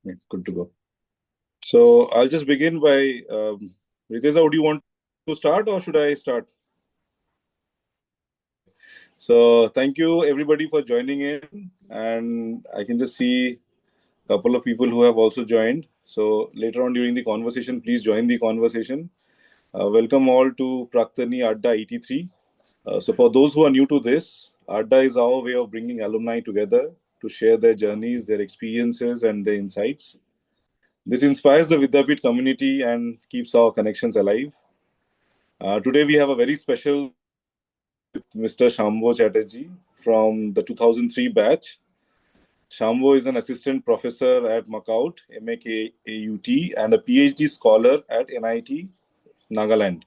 Yeah, good to go. So I'll just begin by Riteza, would you want to start or should I start? So thank you everybody for joining in, and I can just see a couple of people who have also joined. So later on during the conversation, please join the conversation. Welcome all to Praktani Adda 83. So for those who are new to this, Adda is our way of bringing alumni together to share their journeys, their experiences, and their insights. This inspires the Vidyapit community and keeps our connections alive. Today we have a very special with Mr. Shambo Chatterjee from the 2003 batch. Shambo is an assistant professor at Macaut, MAKAUT, and a PhD scholar at NIT, Nagaland.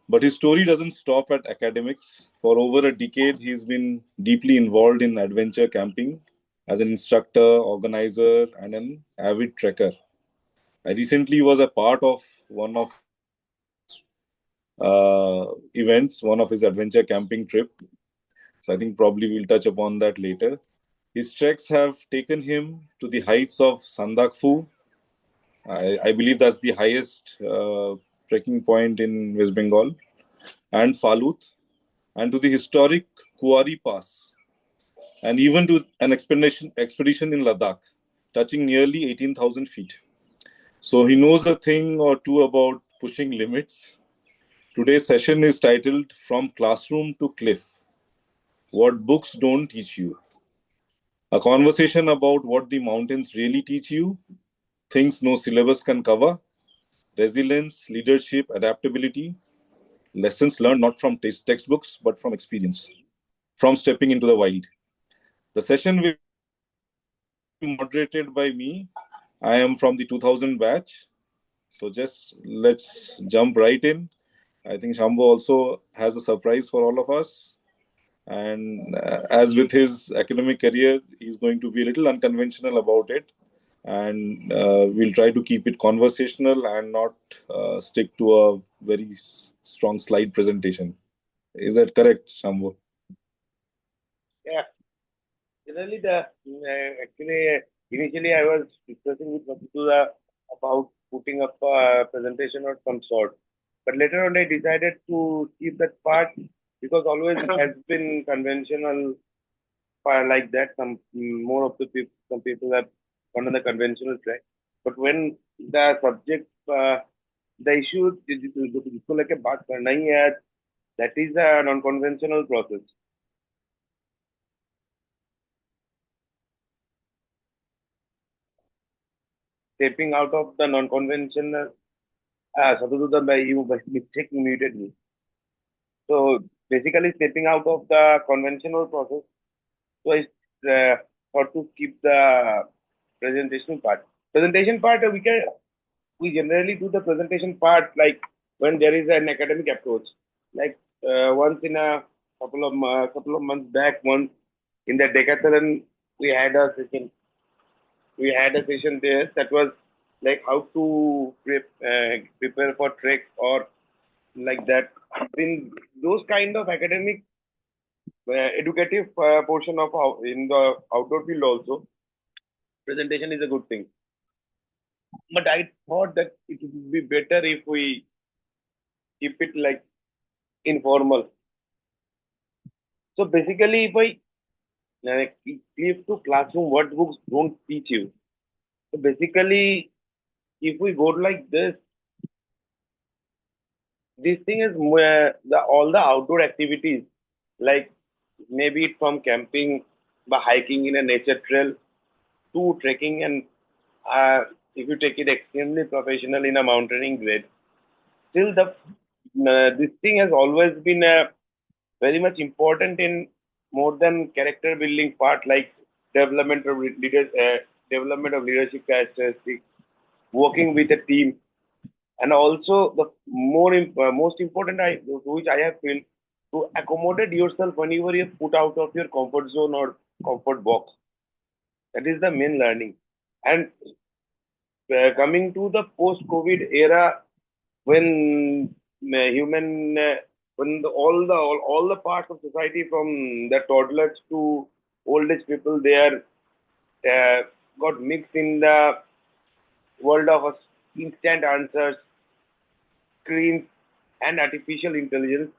But his story doesn't stop at academics. For over a decade, he's been deeply involved in adventure camping as an instructor, organizer, and an avid trekker. I recently was a part of one of events, one of his adventure camping trip. So I think probably we'll touch upon that later. His treks have taken him to the heights of Sandakphu. I believe that's the highest trekking point in West Bengal, and Falut, and to the historic Kuari Pass, and even to an expedition in Ladakh, touching nearly 18,000 feet. So he knows a thing or two about pushing limits. Today's session is titled From Classroom to Cliff: What Books Don't Teach You. A conversation about what the mountains really teach you, things no syllabus can cover, resilience, leadership, adaptability, lessons learned not from textbooks but from experience, from stepping into the wild. The session will be moderated by me. I am from the 2000 batch. So just let's jump right in. I think Shambo also has a surprise for all of us. And as with his academic career, he's going to be a little unconventional about it. And we'll try to keep it conversational and not stick to a very strong slide presentation. Is that correct, Shambo? Yeah, generally actually initially I was discussing with Madhusudha about putting up a presentation of some sort, but later on I decided to keep that part because always it has been conventional like that. More of the people, some people have gone on the conventional track, but when the subject, the issue जिसको लेके बात करना ही है, that is a non-conventional process. Stepping out of the non-conventional, Sadhududan, you by mistake muted me. So basically, stepping out of the conventional process, so I thought to keep the presentation part. Presentation part, we generally do the presentation part like when there is an academic approach. Like once in a couple of months back, once in the decathlon, we had a session. We had a session there that was like how to prepare for trek or like that. In those kind of academic educative portion of in the outdoor field also, presentation is a good thing. But I thought that it would be better if we keep it like informal. So basically, if I keep to classroom, what books don't teach you. So basically, if we go like this thing is all the outdoor activities, like maybe from camping, by hiking in a nature trail, to trekking, and if you take it extremely professional in a mountaineering grade, still this thing has always been very much important in more than character building part, like development of development of leadership characteristics, working with a team, and also the most important which I have felt, to accommodate yourself whenever you put out of your comfort zone or comfort box. That is the main learning. And coming to the post-COVID era, when human when all the parts of society from the toddlers to old age people, they are uh, got mixed in the world of instant answers, screens, and artificial intelligence,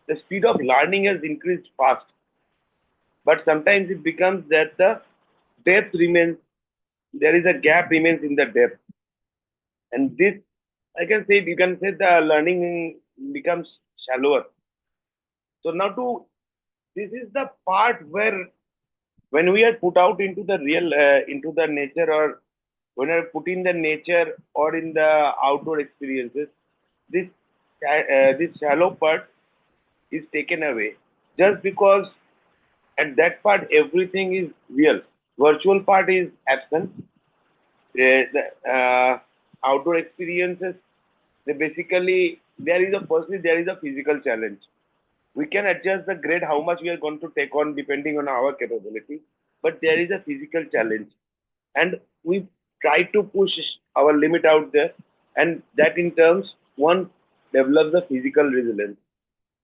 the speed of learning has increased fast. But sometimes it becomes that the depth remains, there is a gap remains in the depth. And this, I can say, you can say the learning becomes shallower. So now this is the part where when we are put out into the into the nature, or when we are put in the nature or in the outdoor experiences, this this shallow part is taken away just because at that part everything is real. Virtual part is absent. The outdoor experiences, they basically there is a physical challenge. We can adjust the grade how much we are going to take on depending on our capability, but there is a physical challenge, and we try to push our limit out there, and that in terms one develops the physical resilience.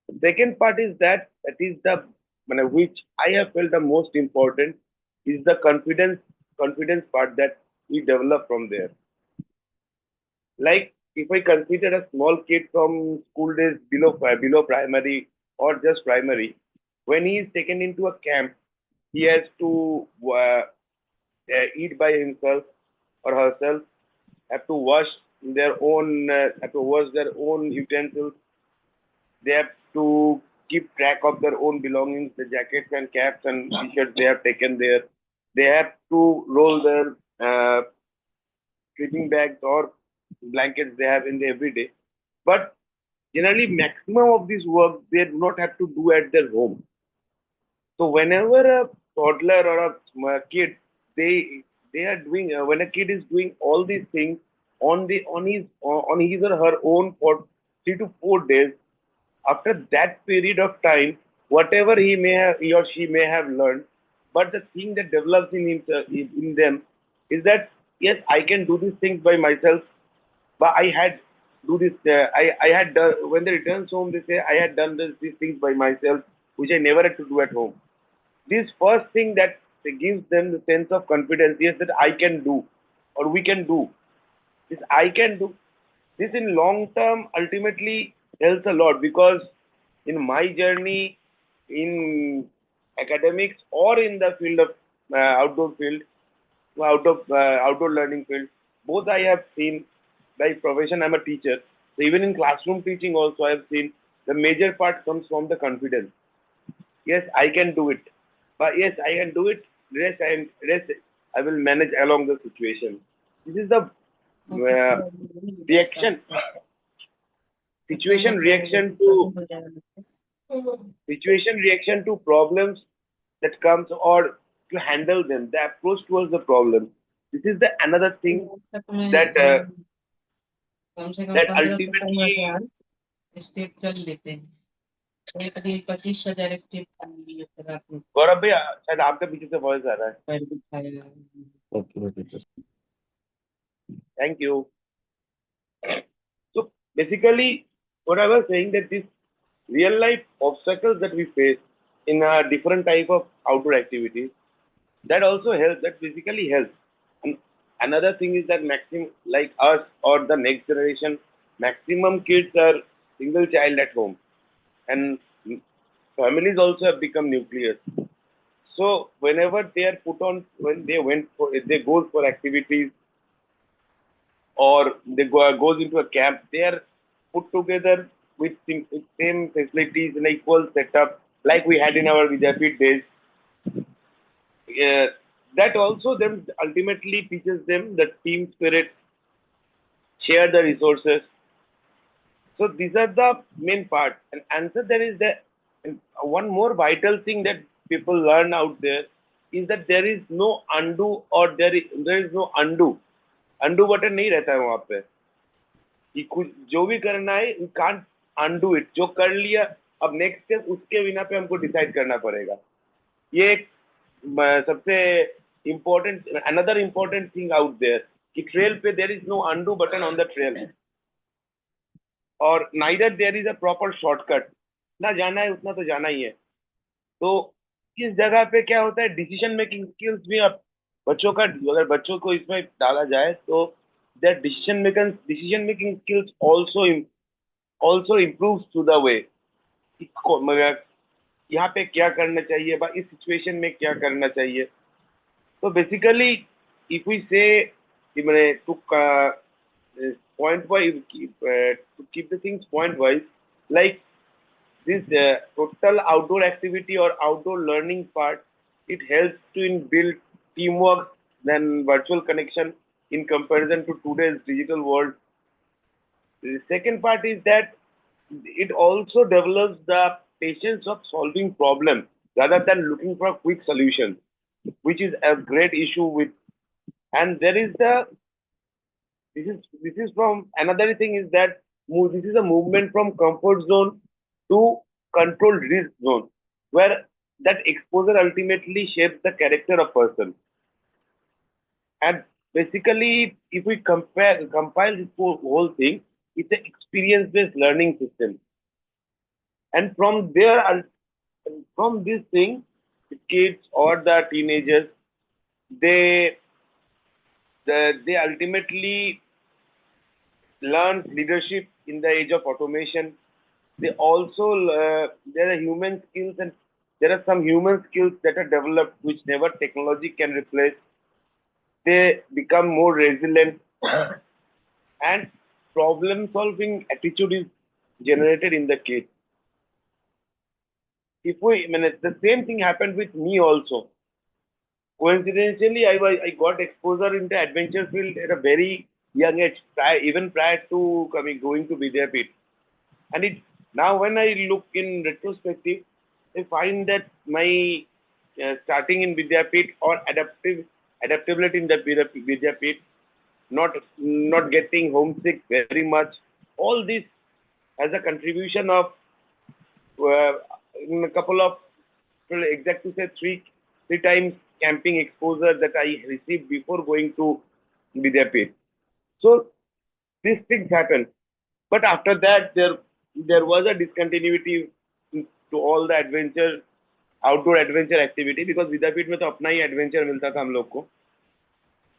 The second part is that is the which I have felt the most important is the confidence part that we develop from there. Like if I consider a small kid from school days below primary or just primary, when he is taken into a camp, he has to eat by himself or herself, have to wash their own utensils. They have to keep track of their own belongings, the jackets and caps and t-shirts they have taken there. They have to roll their sleeping bags or blankets they have in the everyday. But generally, maximum of this work they do not have to do at their home. So whenever a toddler or a kid, they are doing when a kid is doing all these things on his or her own for 3 to 4 days, after that period of time, whatever he or she may have learned, but the thing that develops in them is that yes, I can do these things by myself, but I had do this. I had done, when they returns home, they say I had done these things by myself, which I never had to do at home. This first thing that gives them the sense of confidence, yes, that I can do, or we can do. This I can do. This in long term ultimately helps a lot because in my journey in academics or in the field of outdoor field, outdoor learning field, both I have seen. By profession, I'm a teacher. So even in classroom teaching also, I have seen the major part comes from the confidence. Yes, I can do it. But yes, I can do it. Rest I will manage along the situation. This is the reaction, situation reaction to problems that comes or to handle them. The approach towards the problem. This is the another thing that that ultimately. गौरव भैया शायद आपके पीछे से voice आ रहा है. Thank you. So basically, what I was saying that these real life obstacles that we face in a different type of outdoor activities, that also helps. That basically helps. And another thing is that maximum, like us or the next generation, maximum kids are single child at home, and families also have become nuclear. So whenever they are put on, when they go for activities or they goes into a camp, they are put together with same facilities in equal setup like we had in our Vidyapit days. That also them ultimately teaches them the team spirit, share the resources. So these are the main part. And answer there is that one more vital thing that people learn out there is that there is no undo or there is no undo. Undo button नहीं रहता है वहां पे कि कुछ जो भी करना है you can't undo it. जो कर लिया अब नेक्स्ट स्टेप उसके बिना पे हमको डिसाइड करना पड़ेगा. ये एक सबसे important another important thing out there कि ट्रेल पे there is no undo button on the trail और neither there is a proper shortcut. ना जाना है उतना तो जाना ही है. तो इस जगह पे क्या होता है डिसीजन मेकिंग स्किल्स भी अब बच्चों का अगर बच्चों को इसमें डाला जाए तो their decision making skills also improves through the way मगर यहाँ पे क्या करना चाहिए बा इस सिचुएशन में क्या करना चाहिए. So basically, if we say मैंने to point wise to keep the things point wise, like this total outdoor activity or outdoor learning part, it helps to in build teamwork than virtual connection in comparison to today's digital world. The second part is that it also develops the patience of solving problems rather than looking for a quick solution, which is a great issue with. And there is the this is from another thing is that this is a movement from comfort zone to controlled risk zone, where that exposure ultimately shapes the character of person. And basically, if we compile this whole thing, it's an experience-based learning system. And from there, from this thing, the kids or the teenagers, they they ultimately learn leadership in the age of automation. They also there are human skills and there are some human skills that are developed which never technology can replace. They become more resilient and problem solving attitude is generated in the kids. If we, I mean, the same thing happened with me also. Coincidentally, I got exposure into adventure field at a very young age, even prior to going to Vidyapit. And it now when I look in retrospective, I find that my starting in Vidyapit or adaptability in the Vidyapit, not getting homesick very much, all this has a contribution of uh, in a couple of exact to say three times camping exposure that I received before going to Vidyapit. So these things happen. But after that, there was a discontinuity to all the adventure, outdoor adventure activity because विद्यापीठ में तो अपना ही adventure मिलता था हम लोग को.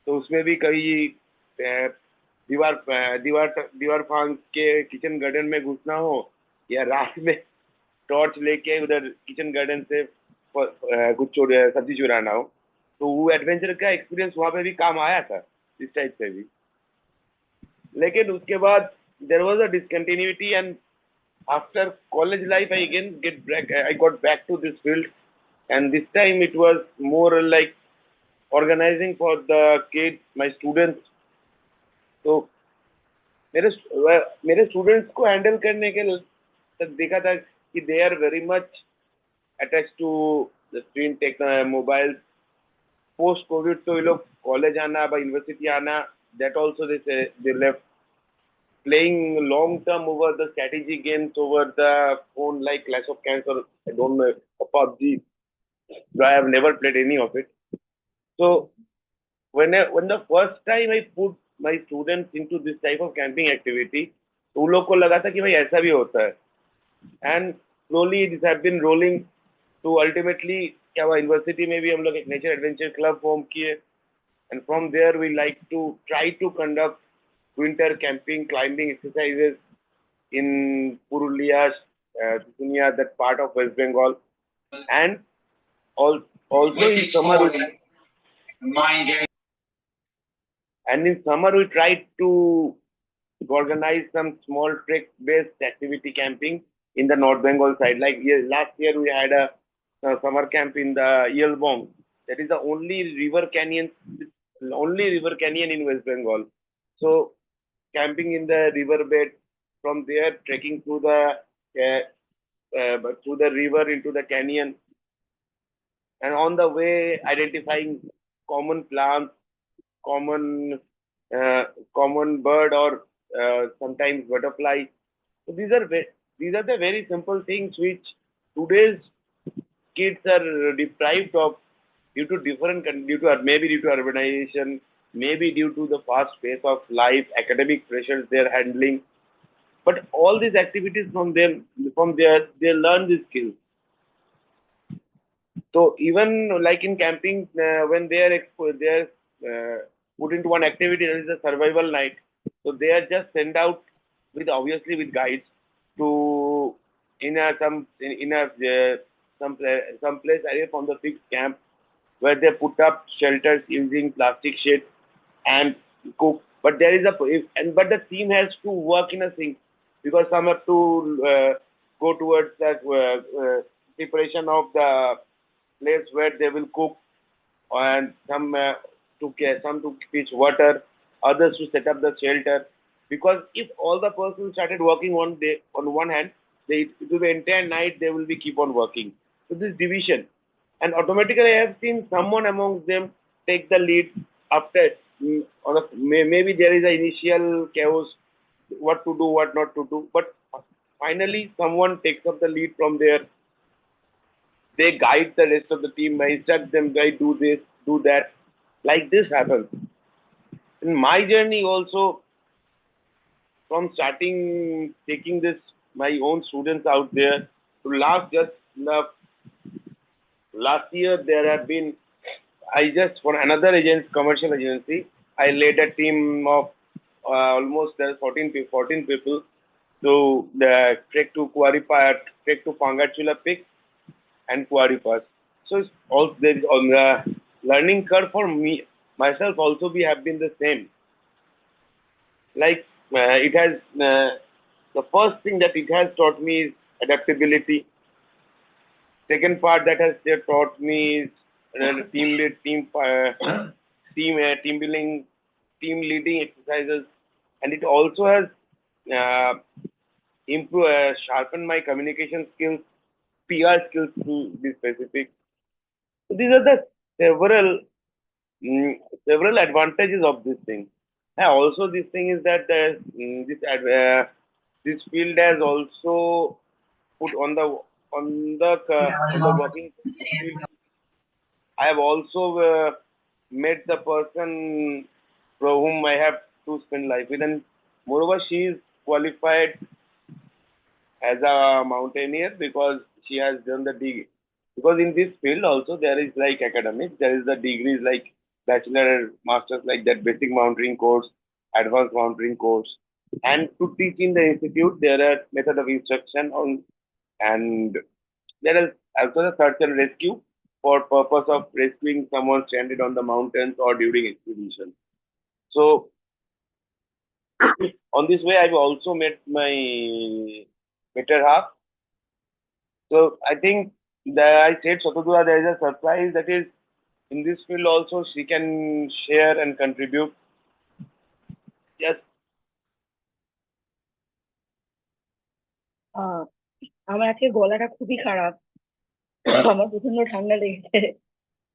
तो उसमें भी कभी दीवार फांग के किचन गार्डन में घुसना हो या रात में टॉर्च लेके उधर किचन गार्डन से कुछ सब्जी चुराना हो तो वो एडवेंचर का एक्सपीरियंस वहां पे भी काम आया था इस टाइप से भी. लेकिन उसके बाद there was a discontinuity and after college life I got back to this field and this time it was more like organizing for the kids my students. तो मेरे स्टूडेंट्स को हैंडल करने के तक देखा था कि they are very much attach to the screen tech mobile. Post COVID तो ये लोग कॉलेज आना यूनिवर्सिटी आना that also they left playing long term over the strategy games over the phone like Clash of Clans or I don't know PUBG. I have never played any of it. So when the first time I put my students into this type of camping activity, तो उन लोग को लगा था कि भाई ऐसा भी होता है. And slowly this have been rolling to ultimately क्या हुआ यूनिवर्सिटी में भी हम लोग एक नेचर एडवेंचर क्लब फॉर्म किए and from there we like to try to conduct winter camping climbing exercises in Purulia, Purulia, that part of West Bengal, and also in summer and in summer we tried to organize some small trek-based activity camping in the North Bengal side. Like last year we had a summer camp in the Yelbong. That is the only river canyon in West Bengal. So camping in the riverbed, from there trekking through the river into the canyon, and on the way identifying common plants, common common bird or sometimes butterfly. So these are the very simple things which today's kids are deprived of due to maybe due to urbanization, maybe due to the fast pace of life, academic pressures they're handling. But all these activities from there they learn these skills. So even like in camping, when they are put into one activity, that is a survival night. So they are just sent out with obviously with guides to in a some place away from the fixed camp where they put up shelters using plastic sheets and cook. But there is but the team has to work in a sync because some have to go towards that preparation of the place where they will cook, and some to fetch water, others to set up the shelter. Because if all the persons started working one day on one hand, it will be entire night they will be keep on working. So this division, and automatically I have seen someone amongst them take the lead after maybe there is an initial chaos, what to do, what not to do, but finally someone takes up the lead from there. They guide the rest of the team, instruct them, guys, do this, do that. Like this happens. In my journey also, from starting taking this my own students out there to last year there have been, I just for another commercial agency, I led a team of almost 14 people to the trek to trek to Pangachula Peak and Quarry Pass. So it's also there is on the learning curve for me myself also we have been the same. Like it has the first thing that it has taught me is adaptability. Second part that has taught me is team lead, team building, team leading exercises, and it also has uh, sharpened my communication skills, PR skills to be specific. So these are the several mm, several advantages of this thing. And also, this thing is that this field has also put on the working field. I have also met the person for whom I have to spend life with, and moreover, she is qualified as a mountaineer because she has done the degree. Because in this field also there is like academics, there is the degrees like bachelor, masters like that, basic mountaineering course, advanced mountaineering course, and to teach in the institute there are method of instruction on, and there is also the search and rescue for purpose of rescuing someone stranded on the mountains or during expedition. So on this way I've also met my better half. So I think that I said Satudura, there is a surprise that is in this field also she can share and contribute. Yes. আহ আমার আজকে গলাটা খুবই খারাপ। আমার প্রচন্ড ঠান্ডা লেগেছে।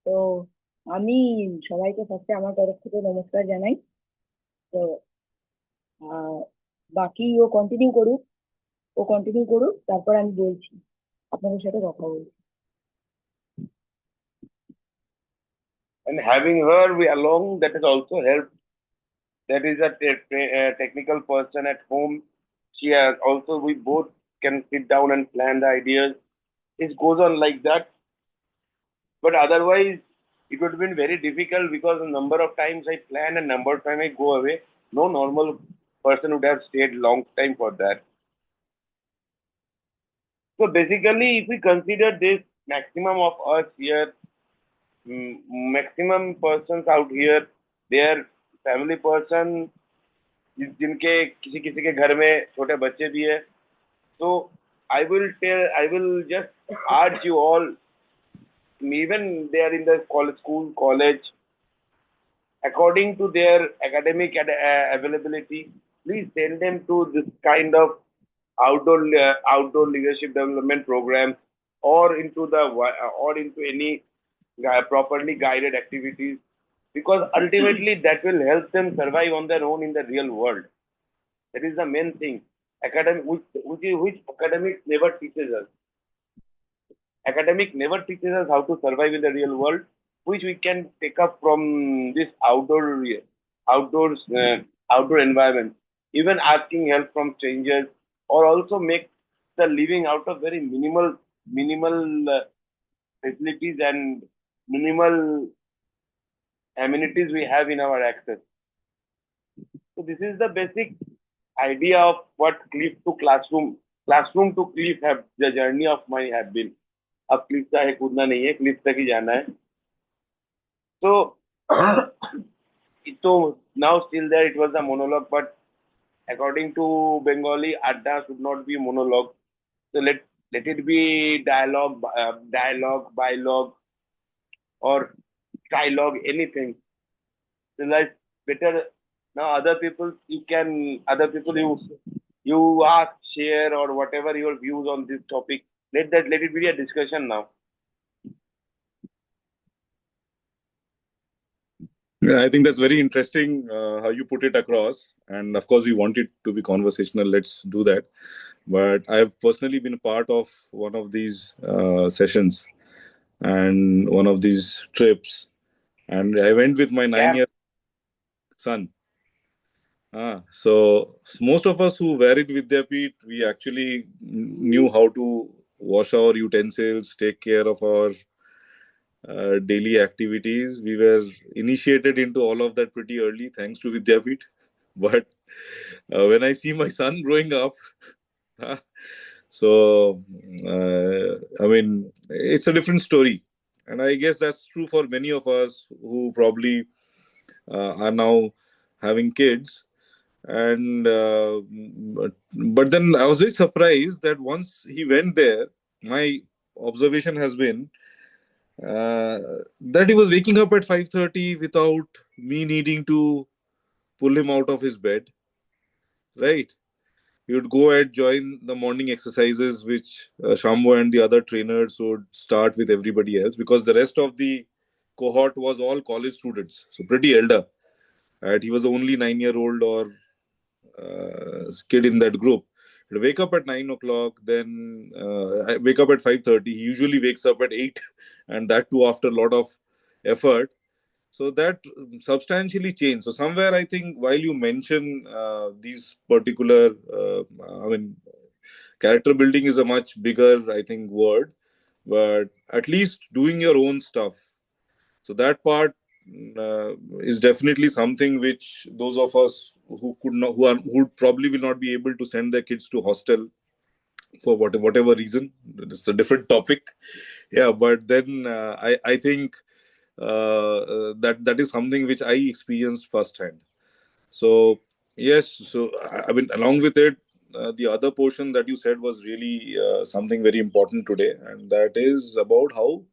তো আমি সবাইকে ফার্স্টে আমার তরফ থেকে নমস্কার জানাই। তো আহ বাকি ও কন্টিনিউ করুক, তারপর আমি বলছি, আপনাদের সাথে কথা বলছি। And having her we along, that has also helped. That is a technical person at home. She has also, we both can sit down and plan the ideas. It goes on like that. But otherwise, it would have been very difficult because the number of times I plan and number of times I go away. No normal person would have stayed long time for that. So basically, if we consider this maximum of us here, maximum persons out here, their family person, जिनके किसी किसी के घर में छोटे बच्चे भी है, so I will just urge you all, even they are in the school, college, according to their academic availability, please send them to this kind of outdoor leadership development programs, or into any properly guided activities, because ultimately that will help them survive on their own in the real world. That is the main thing. Which academic never teaches us. Academic never teaches us how to survive in the real world, which we can take up from this outdoors, outdoor environment. Even asking help from strangers, or also make the living out of very minimal facilities and minimal amenities we have in our access. So this is the basic idea of what classroom to cliff have the journey of mine have been. अब cliff चाहे कूदना नहीं है, cliff तक ही जाना है. So, so now still there it was a monologue, but according to Bengali, Adda should not be monologue. So let it be dialogue, dialogue, or dialogue, anything. So like better now other people you ask, share, or whatever your views on this topic. Let it be a discussion now. Yeah, I think that's very interesting how you put it across. And of course, we want it to be conversational. Let's do that. But I've personally been a part of one of these sessions and one of these trips. And I went with my 9-year son. So most of us who were in Vidyapeeth, we actually knew how to wash our utensils, take care of our daily activities. We were initiated into all of that pretty early, thanks to Vidyapeeth. But when I see my son growing up, so I mean, it's a different story. And I guess that's true for many of us who probably are now having kids. And but then I was very surprised that once he went there, my observation has been uh, that he was waking up at 5:30 without me needing to pull him out of his bed, right? He would go and join the morning exercises, which Shambo and the other trainers would start with everybody else, because the rest of the cohort was all college students, so pretty elder. And he was the only 9-year-old or kid in that group. He'd wake up at 9 o'clock, then I wake up at 5:30. He usually wakes up at 8, and that too after a lot of effort. So that substantially changed. So somewhere I think while you mention these particular, I mean, character building is a much bigger, I think, word, but at least doing your own stuff. So that part is definitely something which those of us who could not, who probably will not be able to send their kids to hostel for whatever reason. It's a different topic. Yeah, but then I think that is something which I experienced firsthand. So yes, so I mean, along with it, the other portion that you said was really something very important today, and that is about how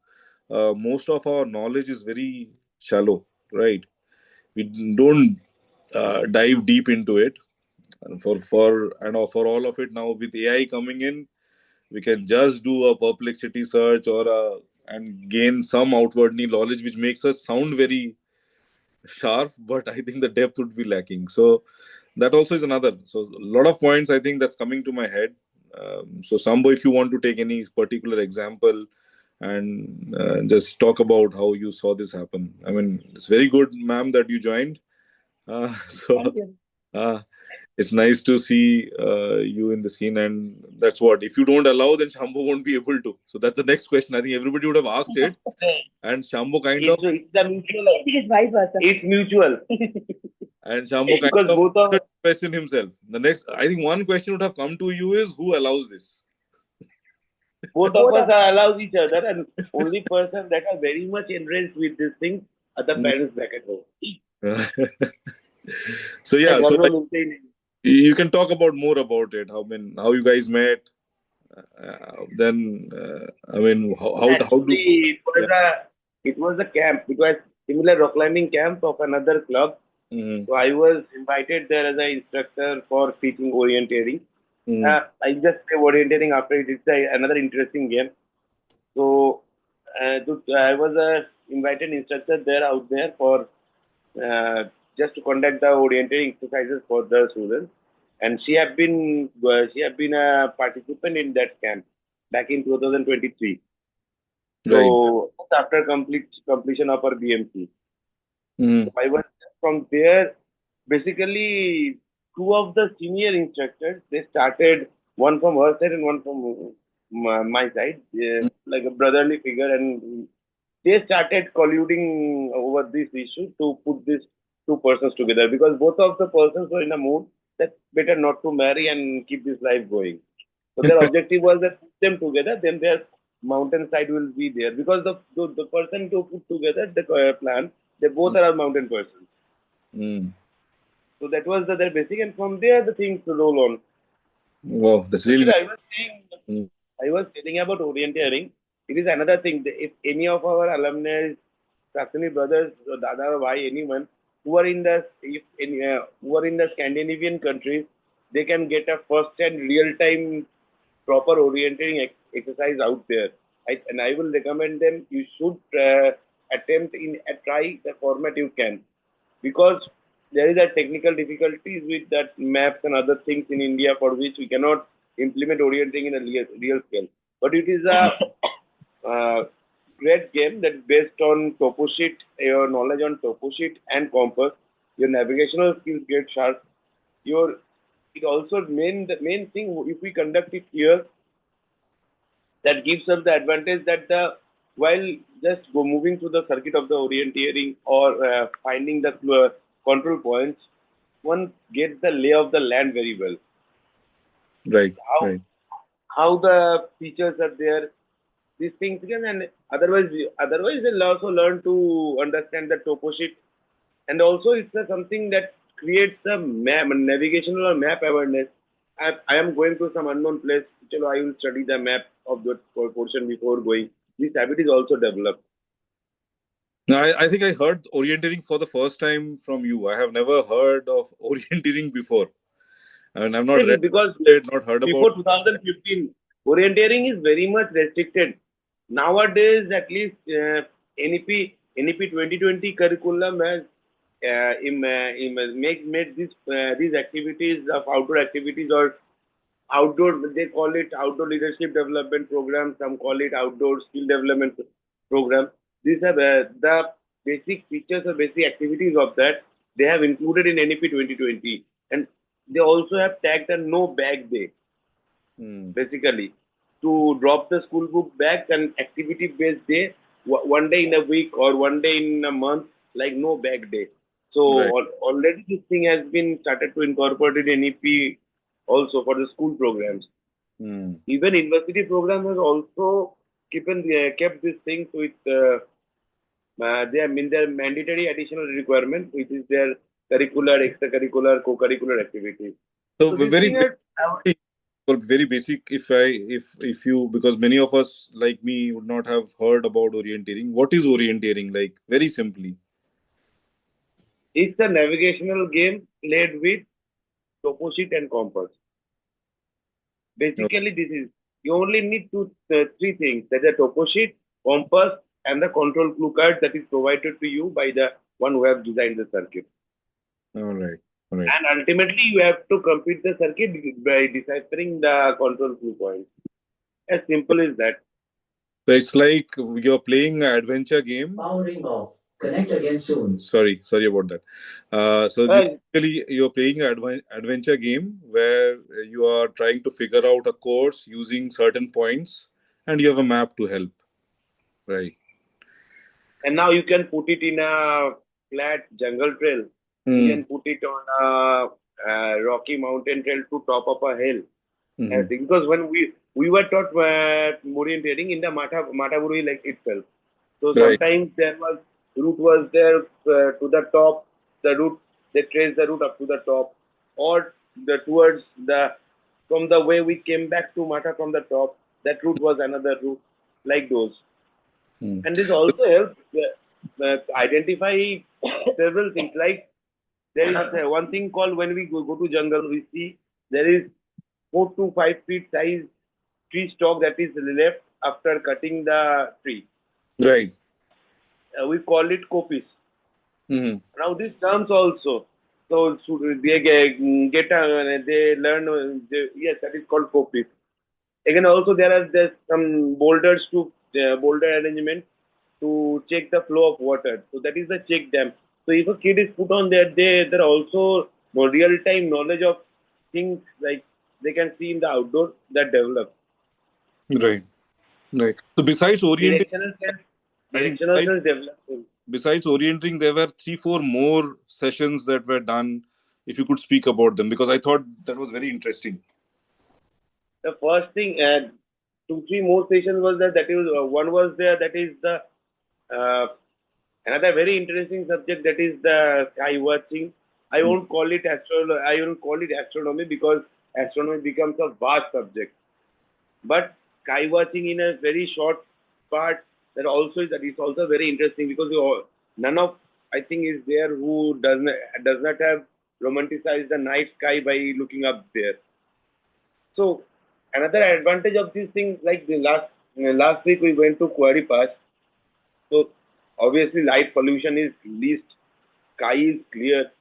most of our knowledge is very shallow, right? We don't dive deep into it. And for all of it now with AI coming in, we can just do a perplexity search and gain some outwardly knowledge, which makes us sound very sharp, but I think the depth would be lacking. So that also is another. So a lot of points I think that's coming to my head. So Sambo, if you want to take any particular example and just talk about how you saw this happen. I mean, it's very good, ma'am, that you joined. So Thank you. uh, it's nice to see you in the scene, and that's what. If you don't allow, then Shambo won't be able to. So that's the next question. I think everybody would have asked it, and Shambo kind of It's the mutual. It is vice versa. It's mutual. and Shambo kind Because of both of answered the question himself. The next, I think, one question would have come to you is who allows this. us are allows each other, and only person that are very much enraged with this thing are the parents back at home. So yeah, Like, so घर में मिलते ही नहीं. you can talk about more about it. How you guys met. Then I mean, how do Actually, yeah. it was a camp. It was similar rock climbing camp of another club. Mhm. So I was invited there as an instructor for teaching orienteering. Mhm. I just say orienteering after it. It's another interesting game. So I was a invited instructor there out there for just to conduct the orienteering exercises for the students. And she had been a participant in that camp back in 2023. Right. So after completion of our BMC, Mhm. so I was from there. Basically, two of the senior instructors, they started, one from her side and one from my side, like a brotherly figure, and they started colluding over this issue to put these two persons together because both of the persons were in a mood that better not to marry and keep this life going. So their objective was that put them together, then their mountain side will be there because the person to put together the plan, they both are a mountain persons. Mm. So that was their basic, and from there the things roll on. Wow, that's really Actually, nice. I was telling about orienteering. It is another thing. If any of our alumni, Praktani brothers, or Dada, or Bhai, anyone who are in the who are in the Scandinavian countries, they can get a first-hand, real-time, proper orienteering exercise out there. And I will recommend them. You should attempt in try the format you can, because there is a technical difficulties with that maps and other things in India for which we cannot implement orienting in a real scale. But it is a great game that based on topo sheet, your knowledge on topo sheet and compass, your navigational skills get sharp. Your it also the main thing if we conduct it here, that gives us the advantage that the while just moving through the circuit of the orienteering or finding the control points, one gets the lay of the land very well. Right, How right. how the features are there, these things again, and otherwise they'll also learn to understand the topo sheet, and also it's something that creates a map, navigational or map awareness. I am going to some unknown place. Chalo, I will study the map of that portion before going. This habit is also developed. Now, I think I heard orienteering for the first time from you. I have never heard of orienteering before, and I've not Yes, read because it, not heard about. before 2015, orienteering is very much restricted. Nowadays, at least NEP 2020 curriculum has made these activities of outdoor activities or outdoor, they call it outdoor leadership development program, some call it outdoor skill development program. These are the basic features or basic activities of that they have included in NEP 2020, and they also have tagged a no bag day, basically to drop the school book back and activity based day, one day in a week or one day in a month, like no bag day. So Right. already this thing has been started to incorporate in NEP also for the school programs. Even university program has also kept these things with their mandatory additional requirement, which is their curricular, extracurricular, co-curricular activities. So So this very thing has very basic. If you, because many of us like me would not have heard about orienteering. What is orienteering? Like, very simply. it's a navigational game played with topo sheet and compass. Basically, this is you only need three things: that's a topo sheet, compass, and the control clue card that is provided to you by the one who have designed the circuit. All right. All right. And ultimately, you have to complete the circuit by deciphering the control clue points. As simple as that. So it's like you're playing an adventure game. Powering off. Connect again soon. Sorry about that. So Uh, basically, you're playing an adventure game where you are trying to figure out a course using certain points, and you have a map to help. Right. and now you can put it in a flat jungle trail. You can put it on a rocky mountain trail to top of a hill. Because when we were taught orienteering in the Mataguri like itself. So Right. sometimes there was route was there to the top, the route they traced the route up to the top, or the towards the from the way we came back to Mata from the top, that route was another route, like those. And this also helps identify several things. Like there is one thing called when we go to jungle, we see there is 4 to 5 feet size tree stalk that is left after cutting the tree. Right. We call it coppice. Now these terms also. So they they learn. Yes, that is called coppice. Again, also there's some boulders to boulder arrangement to check the flow of water. So that is the check dam. So if a kid is put on there, there are also real time knowledge of things like they can see in the outdoor that develop. Right. Right. So besides orienting, Directional sense, I think directional sense development. besides orienting, there were 3, 4 more sessions that were done. If you could speak about them, because I thought that was very interesting. The first thing, 2, 3 more sessions was that is one was there, that is the uh, another very interesting subject, that is the sky watching. I won't call it I won't call it astronomy, because astronomy becomes a vast subject. But sky watching in a very short part, that is also very interesting, because none of, I think, is there who does not have romanticized the night sky by looking up there. So another advantage of these things, like the last week we went to Quarry Pass. So obviously light pollution is least, sky is clear.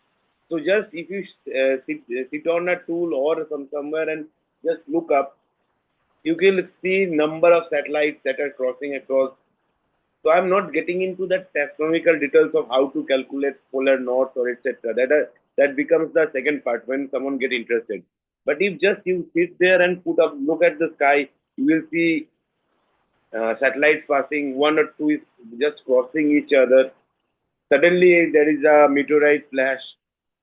So just if you sit on a tool or somewhere and just look up, you can see number of satellites that are crossing across. So I'm not getting into the astronomical details of how to calculate polar north or etc. That becomes the second part when someone get interested. But if just you sit there and look at the sky, you will see satellites passing. One or two is just crossing each other. Suddenly there is a meteorite flash.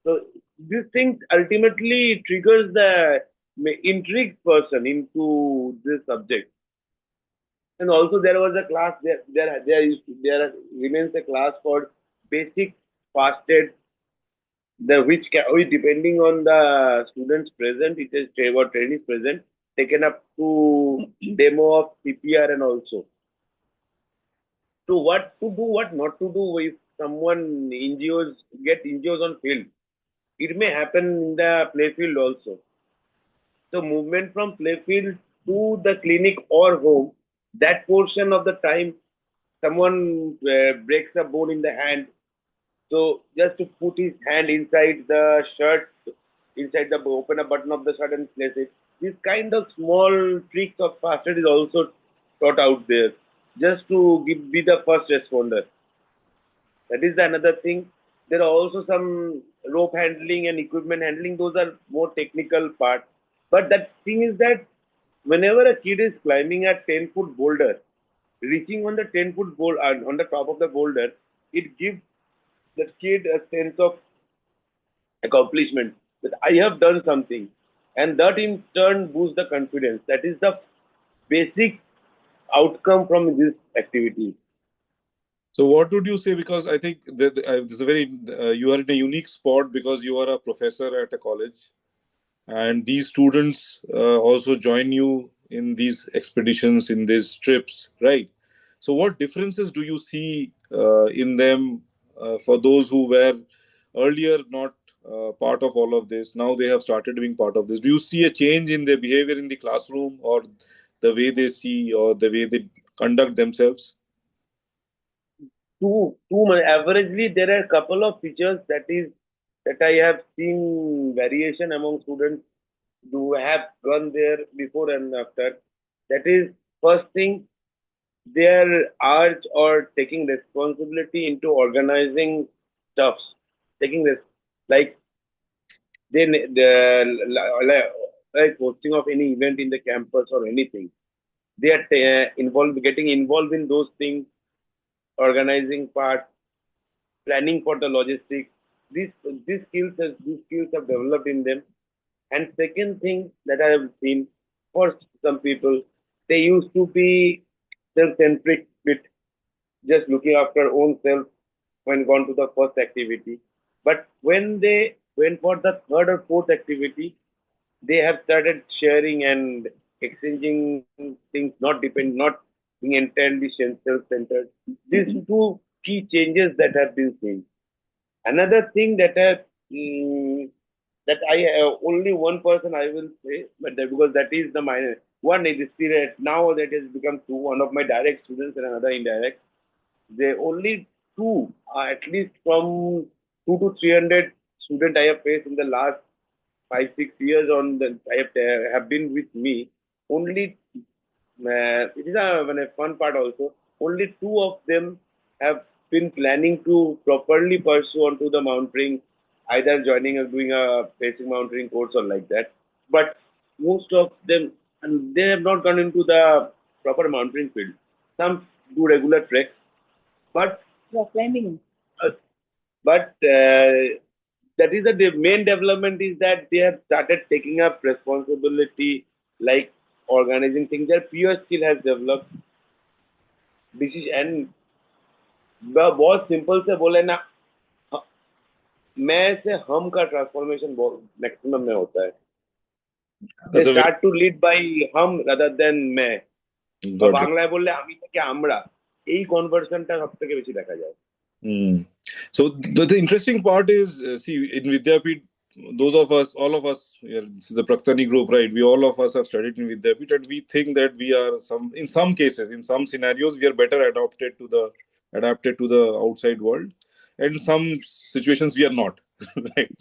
So this thing ultimately triggers the intrigued person into this subject. And also there was a class there remains a class called basic fasted, which depending on the students present, it is what trainees present, taken up to demo of CPR, and also to what to do, what not to do if someone get injuries on field. It may happen in the playfield also. So movement from playfield to the clinic or home, that portion of the time, someone breaks a bone in the hand. So just to put his hand inside the shirt, open a button of the shirt and place it. This kind of small tricks of first aid is also taught out there, just to be the first responder. That is another thing. There are also some rope handling and equipment handling. Those are more technical part. But that thing is that whenever a kid is climbing a 10-foot boulder, reaching on the 10-foot boulder, on the top of the boulder, it gives the kid a sense of accomplishment, that I have done something, and that in turn boosts the confidence. That is the basic outcome from this activity. So, what would you say? Because I think that this is a very you are in a unique spot because you are a professor at a college, and these students also join you in these expeditions, in these trips, right? So, what differences do you see in them for those who were earlier not part of all of this? Now they have started being part of this. Do you see a change in their behavior in the classroom, or the way they see, or the way they conduct themselves? Averagely, there are a couple of features that I have seen variation among students who have gone there before and after. That is, first thing, their urge or taking responsibility into organizing stuffs, taking this, like like hosting of any event in the campus or anything. They are getting involved in those things, organizing part, planning for the logistics. These skills have developed in them. And second thing that I have seen, for some people, they used to be self-centric, with just looking after own self when gone to the first activity. But when they went for the third or fourth activity, they have started sharing and exchanging things, not being entirely self-centered. These two key changes that have been seen. Another thing that I only one person I will say, but because that is the minor one is spirit. Now that has become two. One of my direct students and another indirect. They only two, at least from 2 to 300 student I have faced in the last 5 6 years. I have been with me. Only it is a fun part also. Only two of them have been planning to properly pursue onto the mountaineering, either joining or doing a basic mountaineering course or like that. But most of them, and they have not gone into the proper mountain field. Some do regular treks, but Rock climbing. uh, that is the main development is that they have started taking up responsibility, like organizing things. Their peer skill has developed. Decision and बहुत simple से बोले ना, मैं से हम का transformation बहुत maximum में होता है. They That's a very start to lead by हम rather than मैं. বা got it. বাংলায় বললে আমি থেকে আমরা, এই কনভার্সনটা সব থেকে বেশি দেখা যায়. So the interesting part is, see, in Vidyapit, those of us, all of us, this is the Praktani group, right? We all of us have studied in Vidyapit, and we think that we are in some cases, in some scenarios, we are better adapted to the outside world, and in some situations we are not, right?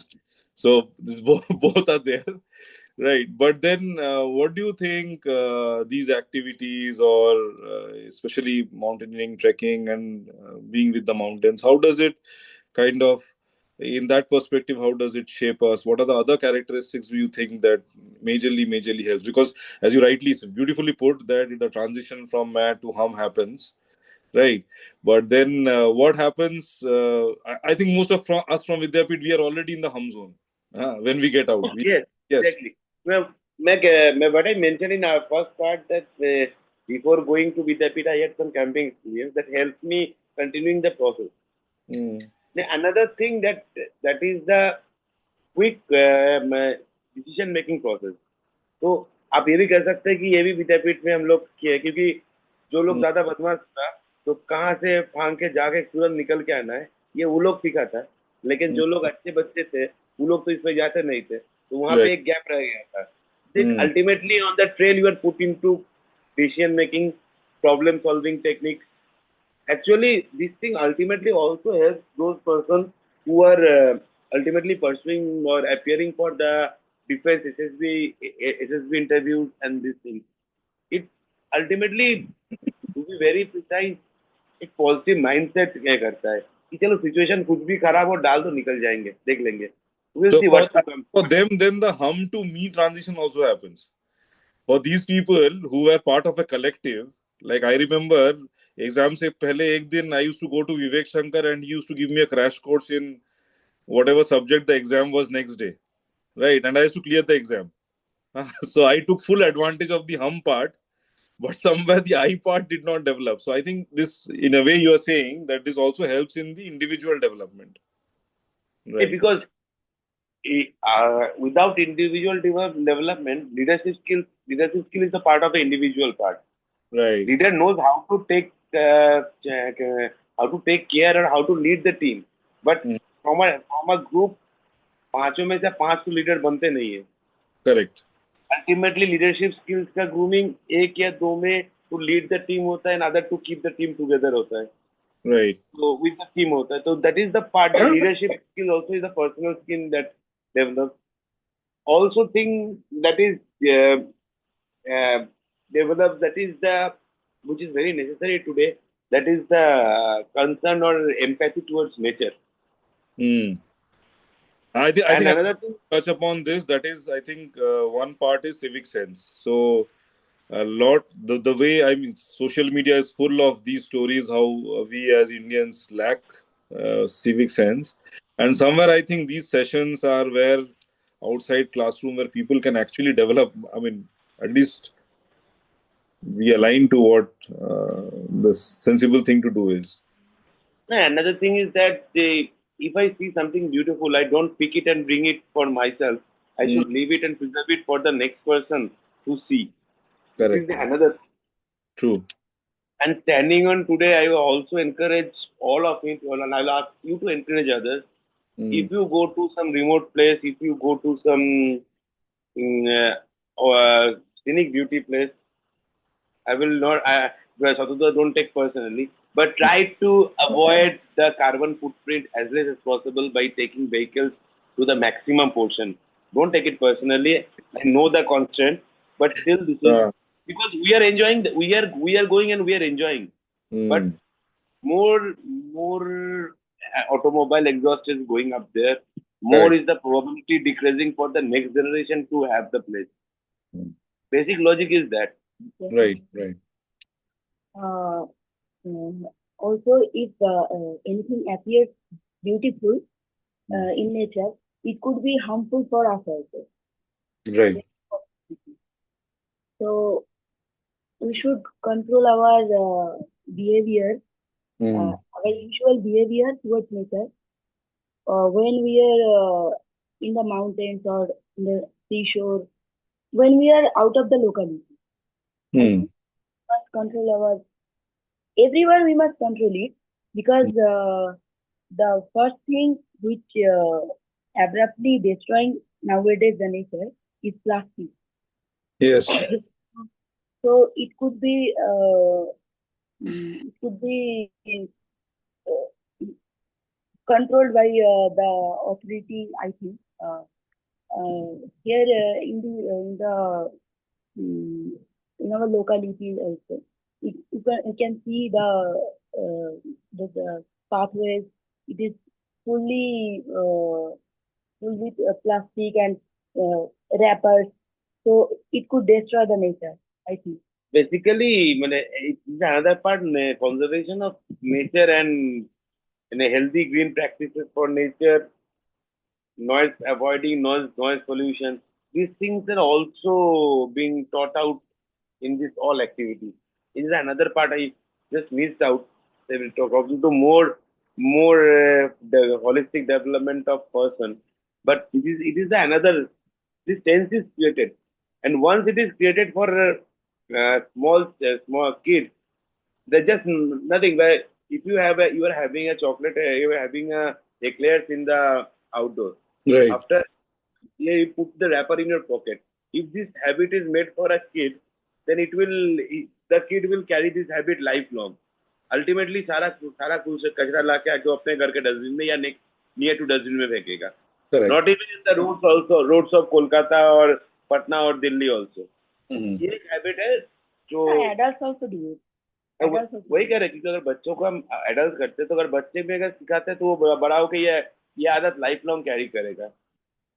So this both are there. Right, but then what do you think these activities, or especially mountaineering, trekking, and being with the mountains, how does it kind of, in that perspective, how does it shape us? What are the other characteristics do you think that majorly helps? Because as you rightly beautifully put, that the transition from mad to hum happens, right? But then what happens? I think most of us from Vidyapit, we are already in the hum zone when we get out. Yes, Yes. exactly. What I mentioned in our first part that before going to Vidyapit, I had some camping experience that helped me continuing the process. Another thing that is the quick decision making process. तो आप ये भी कह सकते हैं कि ये भी विद्यापीठ में हम लोग किए, क्योंकि जो लोग ज्यादा बदमाश था तो कहाँ से फांग के जाके तुरंत निकल के आना है, ये वो लोग सीखा था. लेकिन जो लोग अच्छे बच्चे थे वो लोग तो इसमें जाते नहीं थे, तो वहां पे एक गैप रह गया था. Ultimately on the trail you are put into decision making, problem solving techniques. Actually, this thing ultimately also helps those persons who are ultimately pursuing or appearing for the defense SSB interviews and these things. It ultimately, to be very precise, एक positive mindset क्या करता है कि चलो situation कुछ भी खराब हो डाल तो निकल जाएंगे, देख लेंगे. So for them, then the hum to me transition also happens. For these people who were part of a collective, like I remember exam se pehle ek din I used to go to Vivek Shankar and he used to give me a crash course in whatever subject the exam was next day, right? And I used to clear the exam. So I took full advantage of the hum part, but somewhere the I part did not develop. So I think this, in a way, you are saying that this also helps in the individual development, right? Because without individual development, leadership skill is a part of the individual part. Right. Leader knows how to take care or how to lead the team, but from a group, पांचों में से 5 तो leader बनते नहीं है. Correct. Ultimately, leadership skills का grooming एक या दो में to lead the team होता है, and other to keep the team together होता है. Right. So with the team होता है. So that is the part. The leadership skill also is a personal skill that develops. Also, thing that is develops, that is the which is very necessary today. That is the concern or empathy towards nature. I think another thing, touch upon this. That is, I think one part is civic sense. So a lot the way, I mean, social media is full of these stories how we as Indians lack civic sense, and somewhere I think these sessions are where outside classroom where people can actually develop. I mean, at least we align to what the sensible thing to do is. another thing is that if I see something beautiful, I don't pick it and bring it for myself. I should leave it and preserve it for the next person to see. Correct. This is another thing. True. And standing on today, I will also encourage all of it, and I'll ask you to encourage others. If you go to some remote place, if you go to some scenic beauty place, I will not, Satuda, don't take personally, but try to avoid the carbon footprint as less as possible by taking vehicles to the maximum portion. Don't take it personally. I know the constraint, but still this is because we are enjoying. We are going and we are enjoying. But more automobile exhaust is going up there. More is the probability decreasing for the next generation to have the place. Basic logic is that. Right. uh, also, if anything appears beautiful in nature, it could be harmful for us also. Right. So we should control our behavior, Mm. our usual behavior towards nature. When we are in the mountains or in the seashore, when we are out of the locality, I think Mm. we must control our. Everywhere we must control it, because the first thing which abruptly destroying nowadays the nature is plastic. Yes. So it could be controlled by the authority, I think. Here mm, in our locality also, you can see the pathways. It is fully full with plastic and wrappers, so it could destroy the nature, I think. Basically, it is another part, conservation of nature and healthy green practices for nature, noise avoiding noise pollution. These things are also being taught out in this all activity. This is another part I just missed out. They will talk about to more the holistic development of person. But it is another, this sense is created, and once it is created for small kids, they're just nothing. But if you are having a chocolate, you are having a eclairs in the outdoor. Right. After, yeah, you put the wrapper in your pocket. If this habit is made for a kid, then the kid will carry this habit lifelong. Ultimately, सारा सारा कुछ कचरा लाके जो अपने घर के dustbin में या नियर टू डस्टबिन में फेंकेगा. Correct. Not even in the roads of Kolkata or Patna or Delhi also. Mm. ये एक हैबिट है जो Adults also do it. Adults also वही do कह it. रहे हैं कि अगर बच्चों को हम एडल्ट करते हैं, तो अगर बच्चे में अगर सिखाते हैं, तो वो बड़ा होकर ये आदत लाइफ लॉन्ग कैरी करेगा.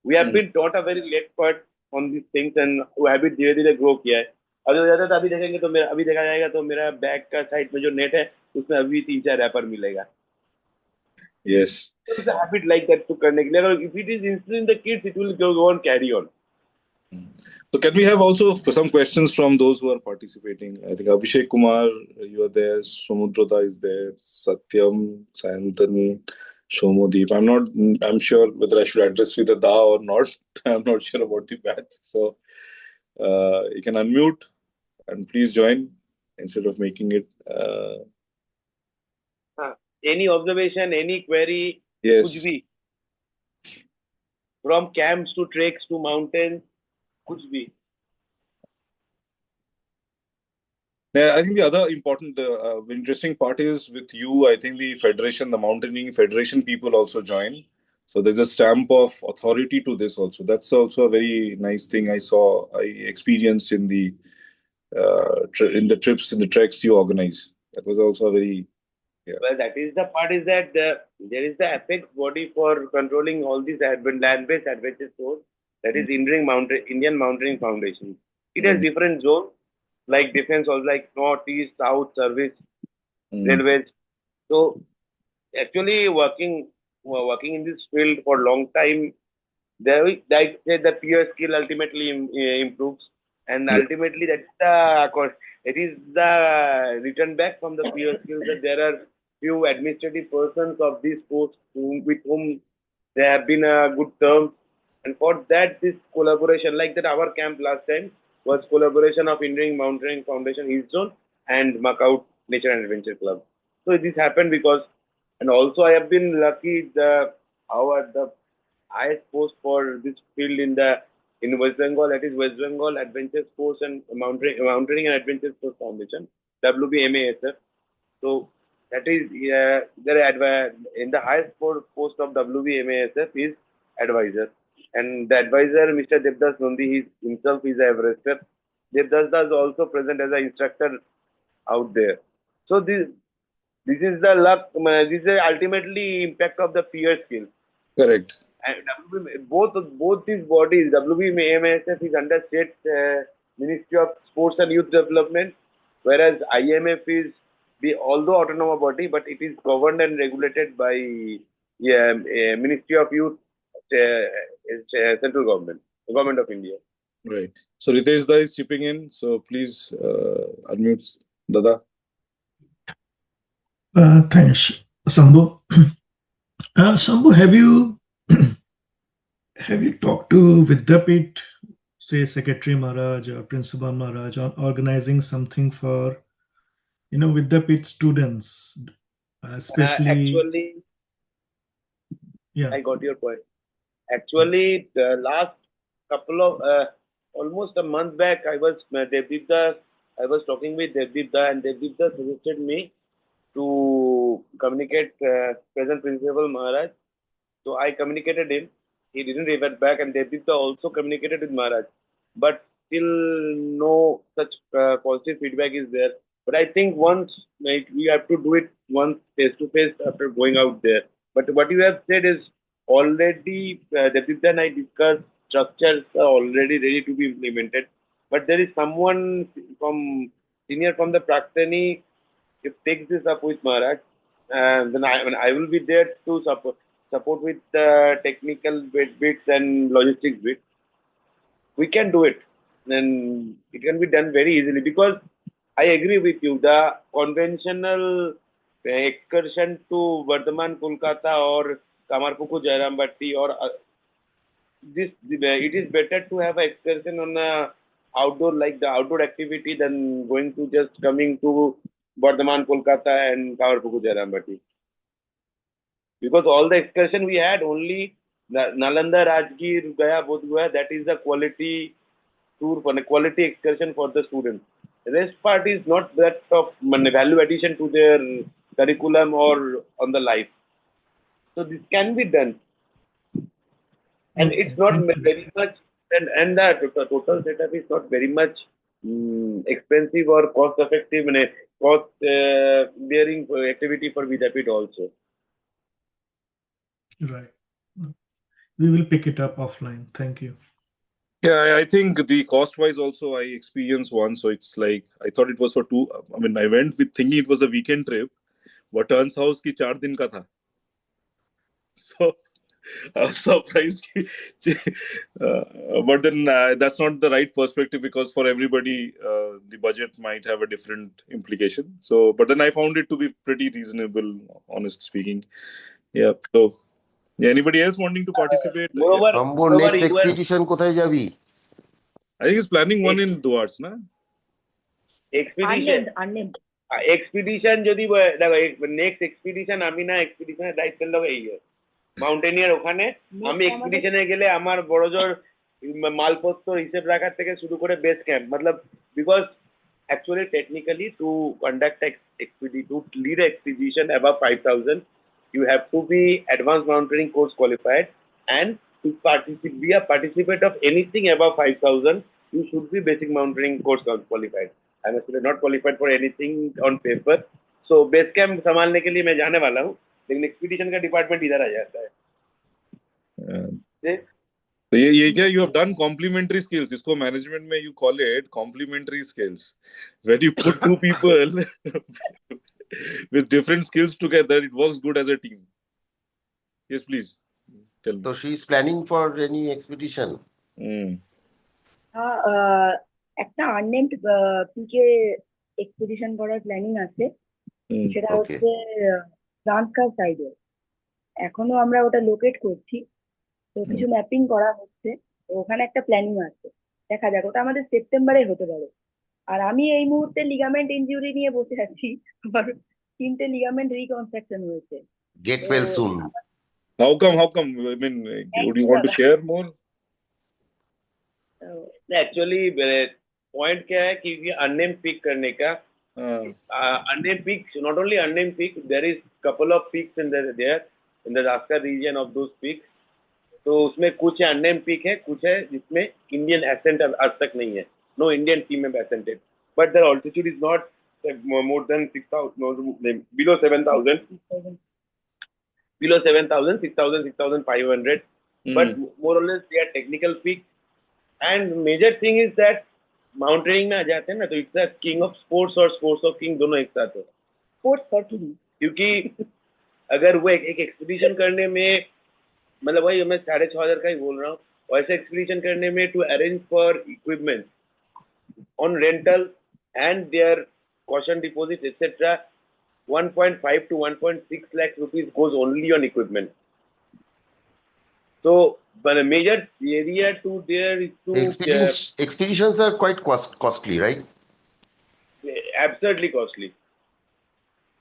We have been taught a very late part on this things, and वो हैबिट धीरे धीरे ग्रो किया है. अगर ज्यादा तो अभी देखेंगे तो अभी देखा जाएगा तो मेरा बैक का साइड में जो नेट है, उसमें अभी 3-4 रैपर मिलेगा. Yes. So it's a habit like that to करने के लिए, अगर if it is instilled in the kids, it will go on carry on. So can we have also some questions from those who are participating? I think Abhishek Kumar, you are there. Somudrata is there. Satyam, Sayantan, Shomodeep. I'm sure whether I should address with a da or not. I'm not sure about the batch. So you can unmute and please join instead of making it. Any observation, any query, Yes. कुछ भी, from camps to treks to mountains, कुछ भी. Yeah, I think the other important, interesting part is with you. I think the federation, the Mountaineering Federation people also join. So there's a stamp of authority to this also. That's also a very nice thing I experienced in the in the trips, in the treks you organize. That was also a very, yeah. Well, that is the part, is that there is the apex body for controlling all these land-based adventure sports. That is Indian Mountaineering Foundation. It has different zones, like defense also, like north, east, south, service, railways. So actually working in this field for a long time, there like say the peer skill ultimately improves, and ultimately it is the return back from the peer skills that there are few administrative persons of this post with whom there have been a good terms, and for that this collaboration, like that our camp last time was collaboration of Indian Mountaineering Foundation East Zone and Macaut Nature and Adventure Club. So this happened because, and also I have been lucky, the highest post for this field in West Bengal, that is West Bengal Adventure Sports and Mountaineering and Adventure Sports Foundation, WBMASF. So that is in the highest post of WBMASF is advisor, and the advisor, Mr. Devdas Nandi, himself is a Everester. Devdas is also present as an instructor out there. So this is the luck. This is ultimately impact of the peer skill. Correct. And both these bodies, WBMASF is under State Ministry of Sports and Youth Development, whereas IMF is although autonomous body, but it is governed and regulated by Ministry of Youth, central government of India. Right. So Ritesh Da is chipping in. So please unmute Dada. Thanks, Shambo. Shambo, have you talked to Vidyapit, say Secretary Maharaj or Principal Maharaj, on organizing something for Vidyapit students, especially? Actually, yeah, I got your point. Actually, the last couple of almost a month back, I was talking with Devdeepda, and Devdeepda suggested me to communicate present Principal Maharaj. So I communicated him. He didn't revert back, and Devdeepda also communicated with Maharaj. But still, no such positive feedback is there. But I think once we have to do it once face to face after going out there. But what you have said is already Devdeepda and I discussed. Structures are already ready to be implemented. But there is someone from senior from the Praktani. If takes this up with Maharaj, then I will be there to support with the technical bits and logistics bits. We can do it, and it can be done very easily, because I agree with you. The conventional excursion to Bardhaman, Kolkata, or Kamarpuku, Jairambati, or it is better to have an excursion on a outdoor, like the outdoor activity, than going to just coming to Bardhaman, Kolkata, and Kamarpuku, Jairambati. Because all the excursion we had, only Nalanda, Rajgir, Gaya, Bodh Gaya, that is the quality tour, for a quality excursion for the students. The rest part is not that of value addition to their curriculum or on the life. So this can be done. And okay, it's not thank you. very much, and the total setup is not very much expensive or cost effective, and a cost bearing activity for Vidyapit also. Right. We will pick it up offline. Thank you. Yeah, I think the cost wise also I experienced one. So it's like I thought it was for two. I mean, I went with thinking it was a weekend trip, but turns out ki 4 दिन का था. So I was surprised. But then that's not the right perspective, because for everybody the budget might have a different implication. So, but then I found it to be pretty reasonable, honest speaking. Yeah. So, yeah, anybody else wanting to participate? Moreover, Shambo, moreover, next you were expedition কোথায় যাবি? I think he's planning one in Duarts, na? expedition. unnamed. Expedition যদি দেখো, next expedition আমি না, এক্সপিডিশনের দায়িত্ব নেবো এই mountaineer ওখানে। আমি এক্সপিডিশনে গেলে আমার বড় জোর মালপত্র হিসেব রাখার থেকে শুরু করে base camp, Matlab, because actually technically to conduct to lead an expedition above 5,000, you have to be advanced mountaineering course qualified, and to be a participant of anything above 5,000, you should be basic mountaineering course qualified. I'm actually not qualified for anything on paper, so base camp संभालने के लिए मैं जाने वाला हूँ, लेकिन expedition का department इधर आ जाता है। तो ये क्या you have done complementary skills, इसको management में you call it complementary skills, when you put two people with different skills together, it works good as a team. Yes, please tell me. So she is planning for any expedition? একটা unnamed পিকে expedition করার planning আছে, সেটা হচ্ছে ফ্রান্সকার সাইডে। এখনো আমরা ওটা locate করছি, তো কিছু ম্যাপিং করা হচ্ছে, তো ওখানে একটা প্ল্যানিং আছে, দেখা যাক, ওটা আমাদের সেপ্টেম্বরে হতে পারে। আর আমি এই মুহূর্তে লিগামেন্ট ইনজুরি নিয়ে বসে আছি, আমার 3টে লিগামেন্ট রিকনস্ট্রাকশন হয়েছে। Get well soon. How come? I mean, would you want to share more? Actually point क्या है कि ये अननेम पिक करने का, unnamed peak, not only unnamed peak, there is couple of peaks in the रास्का region of those peaks. तो उसमें कुछ अननेम पिक है, कुछ है जिसमें इंडियन एसेंट आज तक नहीं है, नो इंडियन टीम में ascended, but the altitude is not more than 6,000, below 7,000, below 7,000, 6,000, 6,500, but more or less they are technical peaks. And major thing is that mountaineering में आ जाते हैं ना, तो it's a king of sports और sports of king दोनों एक साथ है। Sports for king. क्योंकि अगर वो एक एक्सपीडिशन करने में, मतलब वही मैं 6,500 का ही बोल रहा हूँ, वैसे एक्सपीडिशन करने में to arrange for equipment on rental and their caution deposit, etc., 1.5 to 1.6 lakh rupees goes only on equipment. So, but a major area to there is to Expeditions are quite costly, right? absurdly costly,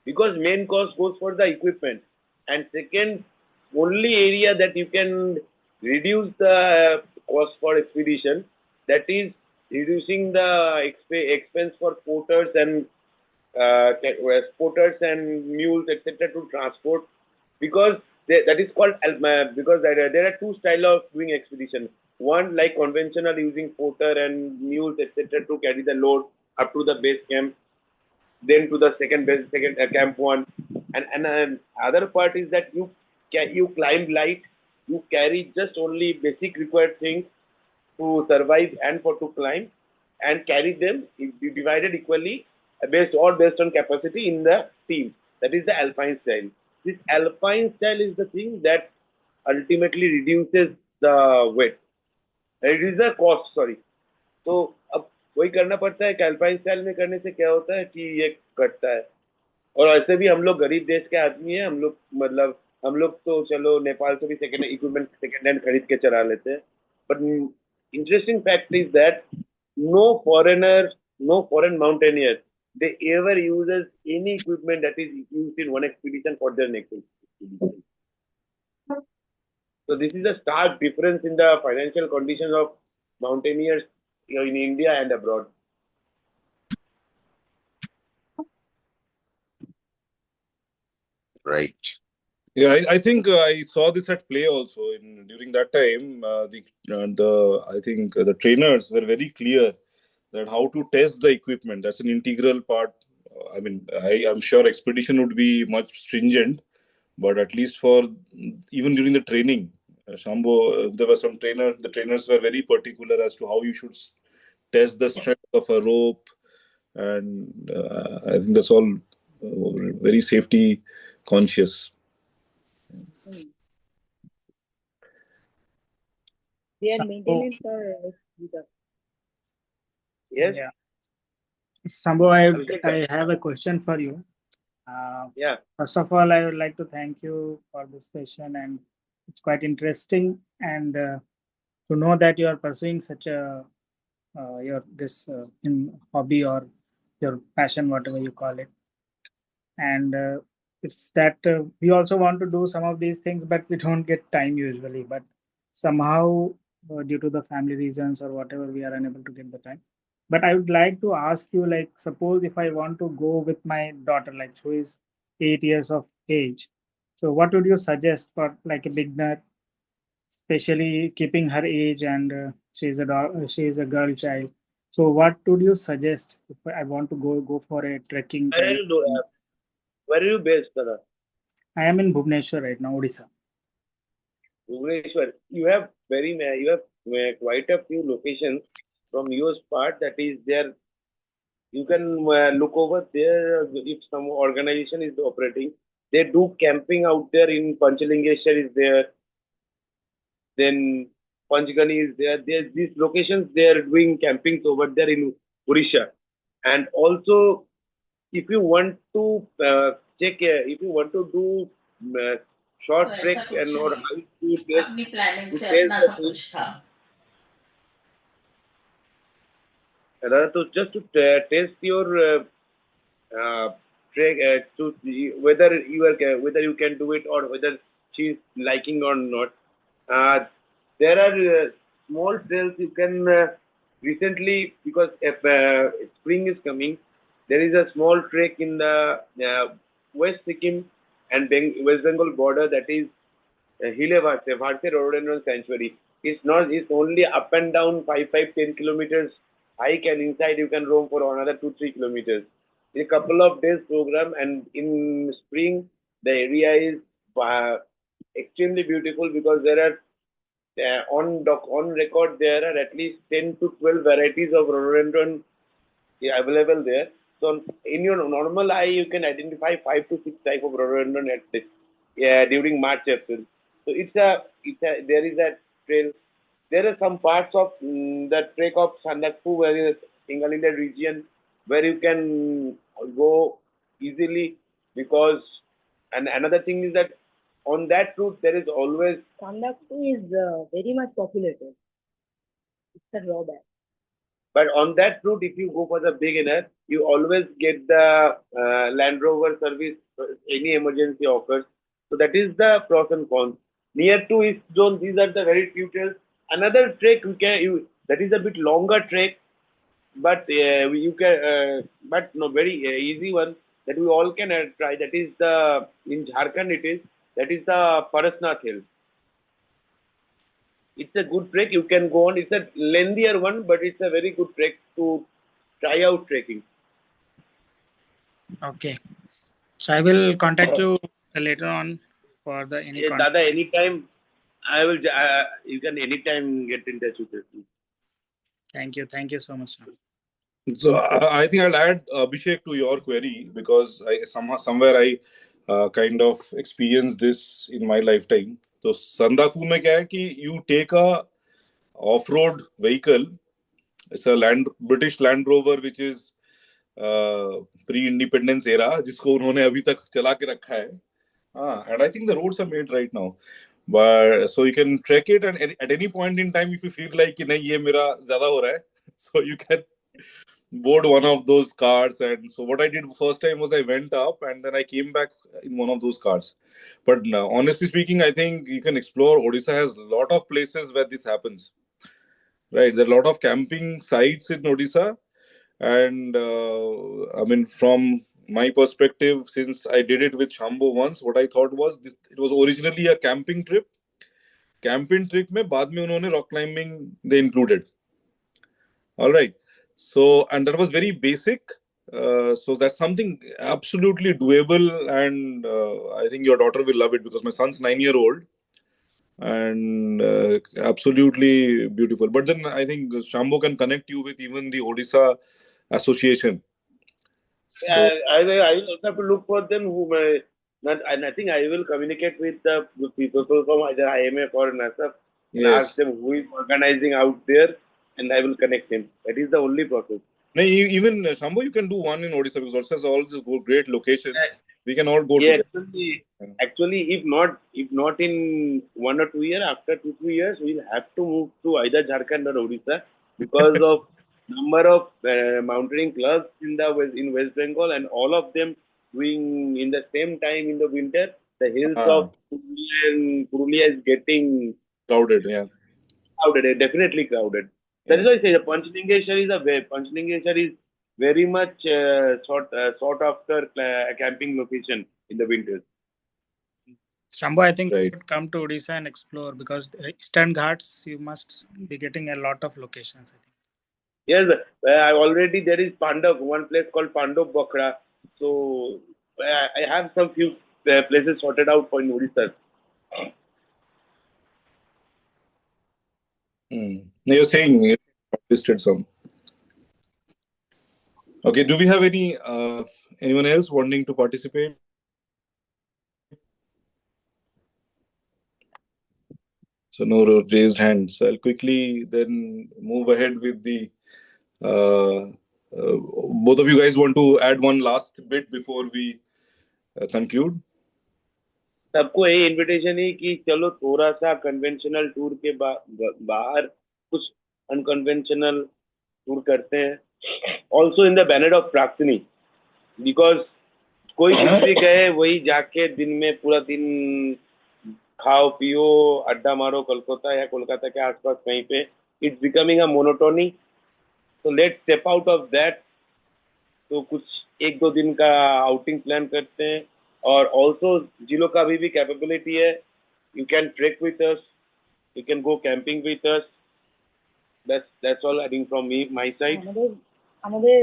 because main cost goes for the equipment, and second, only area that you can reduce the cost for expedition, that is reducing the expense for porters and porters and mules, etc., to transport, because that is called because there are two styles of doing expedition. One like conventional, using porter and mules, etc., to carry the load up to the base camp, then to the second camp one, and other part is that you climb light, you carry just only basic required things to survive and for to climb, and carry them divided equally based on capacity in the team. That is the alpine style. This alpine style is the thing that ultimately reduces the weight, reduces the cost. Sorry. तो अब वही करना पड़ता है कि alpine style में करने से क्या होता है कि ये कटता है। और ऐसे भी हम लोग गरीब देश के आदमी हैं, हम लोग मतलब हम लोग तो चलो नेपाल से भी सेकेंड हैंड खरीद के चला लेते हैं, but interesting fact is that no foreigner, no foreign mountaineer, they ever uses any equipment that is used in one expedition for their next expedition. So this is a stark difference in the financial conditions of mountaineers, in India and abroad. Right. Yeah, I think I saw this at play also. During that time, I think the trainers were very clear that how to test the equipment. That's an integral part. I mean, I'm sure expedition would be much stringent, but at least for even during the training, Shambo, there were some trainers. The trainers were very particular as to how you should test the strength of a rope, and I think that's all very safety conscious. Their maintenance are bigger. Yes. Yeah. Shambo, I have a question for you. Yeah. First of all, I would like to thank you for this session, and it's quite interesting, and to know that you are pursuing such a in hobby or your passion, whatever you call it. And it's that we also want to do some of these things, but we don't get time usually. But somehow, due to the family reasons or whatever, we are unable to get the time. But I would like to ask you, like, suppose if I want to go with my daughter, like who is 8 years of age, so what would you suggest for like a beginner, especially keeping her age, and she is a girl child. So what would you suggest if I want to go for a trekking? Where are you based, Dada? I am in Bhubaneswar right now, Odisha. Bhubaneswar. You have quite a few locations from your part that is there. You can look over there if some organization is operating. They do camping out there in Panchalingeshwar is there. Then Panchgani is there. There's these locations they are doing campings over there in Odisha. And also, if you want to if you want to do short trek and or how to test the thing, to just to test your trek to see whether you can do it or whether she's liking or not. There are small trails you can recently, because if spring is coming, there is a small trek in the West Sikkim and West Bengal border, that is Hile Varse Rhododendron Sanctuary. It's only up and down 10 kilometers hike, and inside you can roam for another 2-3 kilometers. A couple of days program, and in spring the area is extremely beautiful because there are on record there are at least 10 to 12 varieties of rhododendron available there. So in your normal eye, you can identify 5 to 6 type of rhododendron at this, during March April. So there is a trail. There are some parts of the trek of Sandakpur where is single in the region where you can go easily, because and another thing is that on that route there is always Sandakpur is very much populated. It's a drawback. But on that route, if you go for the beginner, you always get the Land Rover service, any emergency occurs. So that is the pros and cons. Near to East Zone, these are the very few trails. Another trek that is a bit longer trek, but but no, very easy one that we all can try. That is in Jharkhand. That is the Parasnath Hill. It's a good trek. You can go on. It's a lengthier one, but it's a very good trek to try out trekking. Okay. So I will contact you later on for the any Yes, Dada, anytime I will. You can anytime get in touch with us. Thank you. Thank you so much. So I think I'll add Abhishek to your query, because somewhere I kind of experienced this in my lifetime. So Sandaku में क्या है कि you take a off-road vehicle. It's a British Land Rover which is pre-independence era, जिसको उन्होंने अभी तक चला के रखा है. And I think the roads are made right now. But so you can trek it, and at any point in time, if you feel like कि नहीं ये मेरा ज़्यादा हो रहा है, so you can board one of those cars. And so what I did first time was I went up and then I came back in one of those cars. But honestly speaking, I think you can explore. Odisha has a lot of places where this happens. Right, there are a lot of camping sites in Odisha, and I mean, from my perspective, since I did it with Shambo once, what I thought was it was originally a camping trip. Camping trip में बाद में उन्होंने rock climbing they included. All right. So, and that was very basic. So that's something absolutely doable, and I think your daughter will love it, because my son's 9-year-old, and absolutely beautiful. But then I think Shambo can connect you with even the Odisha Association. So, I will also have to look for them who may not, and I think I will communicate with the people from either IMF or NASA and yes. ask them who is organizing out there, and I will connect him. That is the only process. No, even Shambo, you can do one in Odisha, because Odisha has all these great locations. We can all go Yeah, together. actually, if not in 1 or 2 years, after 2-3 years, we'll have to move to either Jharkhand or Odisha, because of number of mountaineering clubs in West Bengal, and all of them doing in the same time in the winter. The hills of Purulia is getting Crowded, yeah. crowded, definitely crowded. That is why I say the Panchalingeshwar is very much sought after camping location in the winters. Shambo, I think Right. you should come to Odisha and explore, because the Eastern Ghats, you must be getting a lot of locations, I think. Yes, there is one place called Pandav Bakra. So I have some few places sorted out for in Odisha. You're saying you listed some. Okay, do we have anyone else wanting to participate? So no raised hands. So I'll quickly then move ahead with the. Both of you guys want to add one last bit before we conclude? सबको ये invitation है कि चलो थोड़ा सा conventional tour के बाहर कुछ अनकन्वेंशनल टूर करते हैं, also in the banner of Praktani, because कोई कुछ भी कहे वही जाके दिन में पूरा दिन खाओ पियो अड्डा मारो कोलकाता या कोलकाता के आसपास कहीं पे, it's becoming a monotony. So let's step out of that. तो कुछ 1-2 दिन का आउटिंग प्लान करते हैं. और ऑल्सो जिलो का भी कैपेबिलिटी है, you can trek with us, you can go camping with us. that's all I think from my side. আমাদের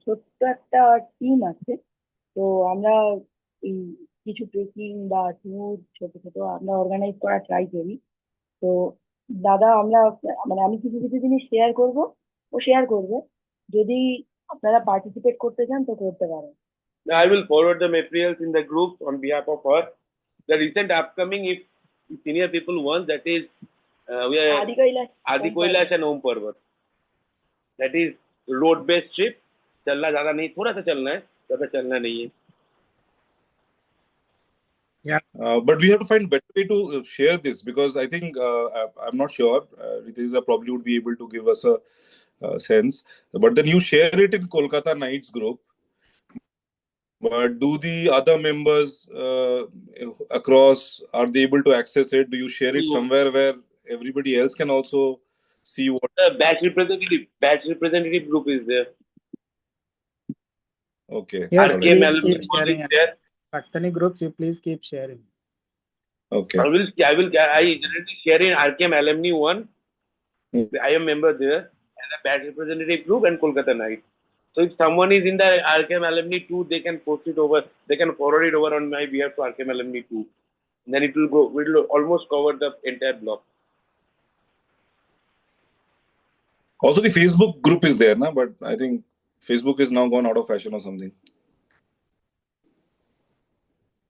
ছোট্ট একটা টিম আছে, তো আমরা কিছু ট্রেকিং বা ট্যুর ছোট ছোট আমরা অর্গানাইজ করা ট্রাই করি. তো দাদা আমরা মানে আমি কিছু কিছু জিনিস শেয়ার করব, ও শেয়ার করবে। যদি আপনারা পার্টিসিপেট করতে চান তো করতে পারেন। I will forward the materials in the group on behalf of her. The recent upcoming, if senior people want, that is we are Adi Kailash, Adi Om Kailash and Om Parvat. That is road based trip. चलना ज्यादा नहीं, थोड़ा सा चलना है, ज्यादा चलना नहीं है. But we have to find better way to share this, because I think I'm not sure. Ritesh probably would be able to give us a sense. But then you share it in Kolkata Nights group. But do the other members across, are they able to access it? Do you share it somewhere where everybody else can also see what? The batch representative group is there. Okay. Yes, All please right. keep is sharing. there. Praktani groups, you please keep sharing. Okay. I generally share in RKM alumni one. I am member there, and a batch representative group and Kolkata Night. So if someone is in the RKM alumni 2, they can post it over, they can forward it over on my behalf to RKM alumni 2. Then it will almost cover the entire block. Also, the Facebook group is there, na? But I think Facebook is now gone out of fashion or something.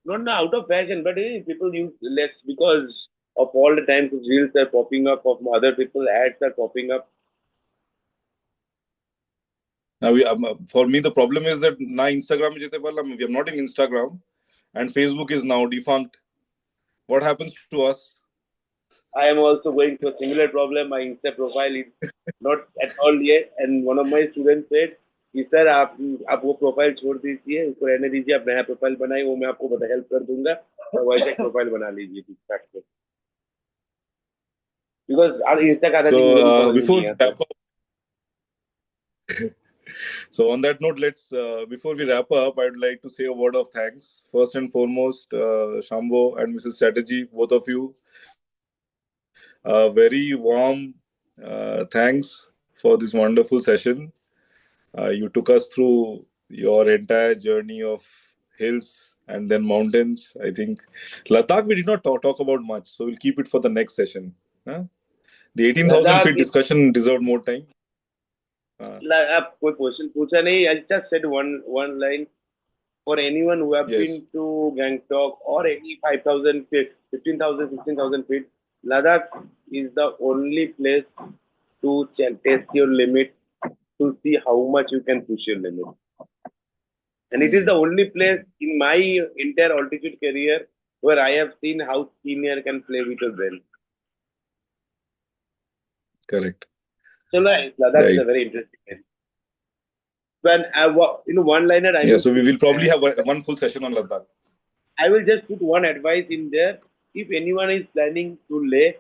Not out of fashion, but people use less because of all the times reels are popping up, of other people ads are popping up. Now, for me, the problem is that now Instagram we are not in Instagram, and Facebook is now defunct. What happens to us? I am also going through a similar problem. My Insta profile is not at all yet, and one of my students said कि sir आप वो profile छोड़ दीजिए, उसको रहने दीजिए, आप नया प्रोफाइल बनाए, वो मैं आपको हेल्प कर दूंगा, और वैसे प्रोफाइल बना लीजिए ठीक-ठाक से, because our Insta का So मेरे को समझ before नहीं we आता. wrap up, so on that note, let's before we wrap up, I'd like to say a word of thanks. First and foremost, Shambo and Mrs. Chatterjee, both of you, very warm thanks for this wonderful session. You took us through your entire journey of hills and then mountains. I think Ladakh we did not talk about much, so we'll keep it for the next session. Huh? The 18,000 Ladakh feet discussion deserved more time. आप कोई question पूछा नहीं. I just said one line. For anyone who have Yes. been to Gangtok or any 5,000 feet, 15,000, 16,000 feet, Ladakh is the only place to test your limit, to see how much you can push your limit. And it is the only place in my entire altitude career where I have seen how senior can play with your brain. Correct. So Ladakh is a very interesting place. When one liner, So we will probably have one full session on Ladakh. I will just put one advice in there. If anyone is planning to Leh,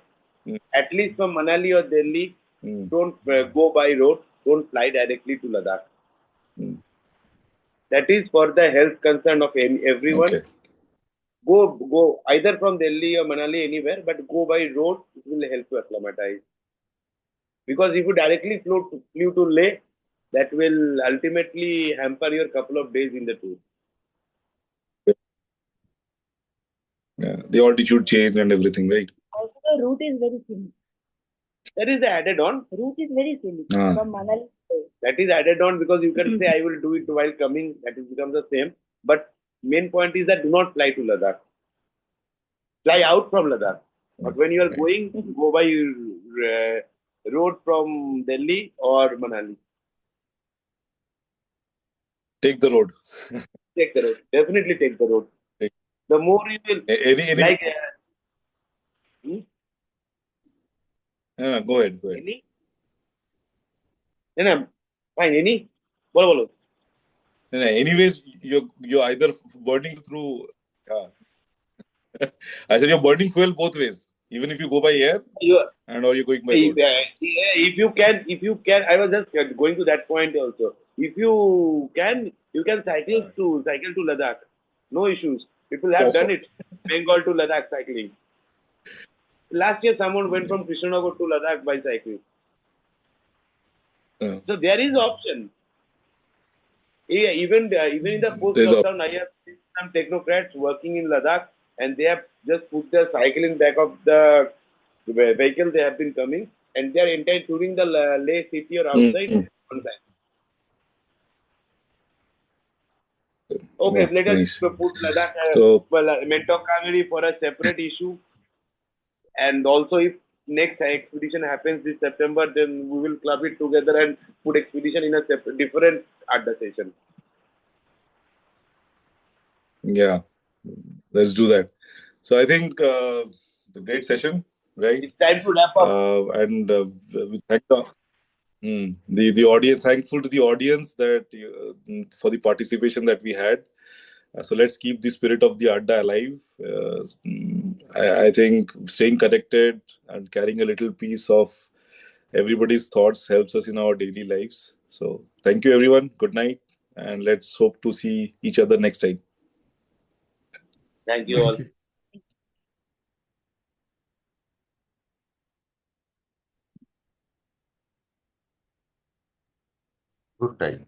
at least from Manali or Delhi, don't go by road. Don't fly directly to Ladakh. That is for the health concern of everyone. Okay. Go either from Delhi or Manali, anywhere, but go by road. It will help you acclimatize. Because if you directly flew to Leh, that will ultimately hamper your couple of days in the tour. Yeah, the altitude change and everything, right? Also, the route is very scenic. That is added on. Route is very scenic from Manali. That is added on because you can say I will do it while coming. That is becomes the same. But main point is that do not fly to Ladakh. Fly out from Ladakh. But when you are going, go by road from Delhi or Manali. Take the road. Take the road. Definitely take the road. The more you will Any like. Go ahead. Any? No, fine. Any? Bolo. Anyways, you're either burning through. I said you're burning fuel both ways. Even if you go by air and or you're going by road. If you can, I was just going to that point also. If you can cycle to Ladakh. No issues. People have done it. Bengal to Ladakh cycling. Last year, someone went from Krishnanagar to Ladakh by cycling. So there is option. Even in the post-lockdown, I have seen some technocrats working in Ladakh, and they have just put their cycle in back of the vehicles they have been coming, and they are entire touring the Leh city or outside on time. Okay, Oh, let us nice. put Ladakh, So Mentok Kaveri for a separate issue. And also, if next expedition happens this September, then we will club it together and put expedition in a different Adda session. yeah, let's do that. So I think the great session, right? It's time to wrap up. And we thank the audience. Thankful to the audience that for the participation that we had. So let's keep the spirit of the Adda alive. I think staying connected and carrying a little piece of everybody's thoughts helps us in our daily lives. So thank you, everyone. Good night, and let's hope to see each other next time. Thank you all. Thank you. Good time.